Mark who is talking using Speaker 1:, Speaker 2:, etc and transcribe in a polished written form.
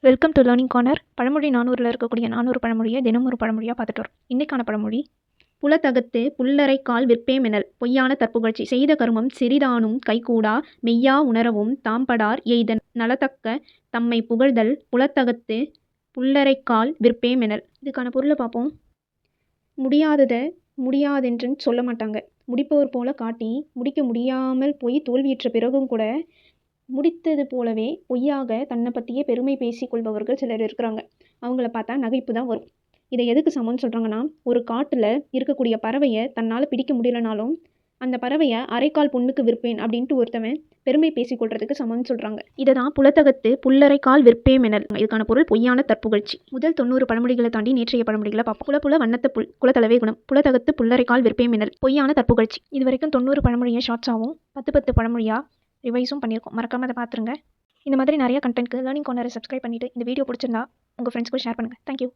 Speaker 1: Welcome to learning corner. பழமொழி 400ல் இருக்கக்கூடிய 400 பழமொழியை தினம் ஒரு பழமொழியாக பார்த்துட்டு வரோம். இன்றைக்கான பழமொழி, புலத்தகத்து புல்லரை கால் விற்பேமெனல் பொய்யான தற்புகழ்ச்சி செய்த கருமம் சிறிதானும் கைகூடா மெய்யா உணரவும் தாம்படார் எய்தன் நலத்தக்க தம்மை புகழ்தல் புலத்தகத்து புல்லரை கால் விற்பேமெனல். இதுக்கான பொருளை பார்ப்போம். முடியாததை முடியாதென்றுன்னு சொல்ல மாட்டாங்க. முடிப்பவர் போல காட்டி முடிக்க முடியாமல் போய் தோல்வியுற்ற பிறகும் கூட முடித்தது போலவே பொய்யாக தன்னை பற்றியே பெருமை பேசி கொள்பவர்கள் சிலர் இருக்கிறாங்க. அவங்கள பார்த்தா நகைப்பு தான் வரும். இதை எதுக்கு சமம்னு சொல்கிறாங்கன்னா, ஒரு காட்டில் இருக்கக்கூடிய பறவையை தன்னால் பிடிக்க முடியலனாலும் அந்த பறவையை அரைக்கால் பொண்ணுக்கு விற்பேன் அப்படின்ட்டு ஒருத்தவன் பெருமை பேசிக்கொள்றதுக்கு சமம்னு சொல்கிறாங்க. இதை தான் புலத்தகத்து புல்லரை கால் விற்பேமெனல். இதுக்கான பொருள் பொய்யான தற்புகழ்ச்சி. முதல் 90 பழமொழிகளை தாண்டி நேற்றைய பழமொழிகளை பார்ப்போம். புல வண்ணத்த புல் குலத்தளவே குணம் புலத்தகத்து புல்லரை கால் விற்பேமெனல் பொய்யான தற்புகழ்ச்சி. இது வரைக்கும் 90 பழமொழியை ஷார்ட்ஸாகவும் 10 பழமொழியாக ரிவைஸும் பண்ணியிருக்கோம். மறக்காமல் அதை பார்த்துருங்க. இந்த மாதிரி நிறைய கண்டென்ட்க்கு லேர்னிங் கார்னரை சப்ஸ்கிரைப் பண்ணிவிட்டு இந்த வீடியோ பிடிச்சிருந்தா உங்கள் ஃப்ரெண்ட்ஸ்க்கு ஷேர் பண்ணுங்கள். தேங்க்யூ.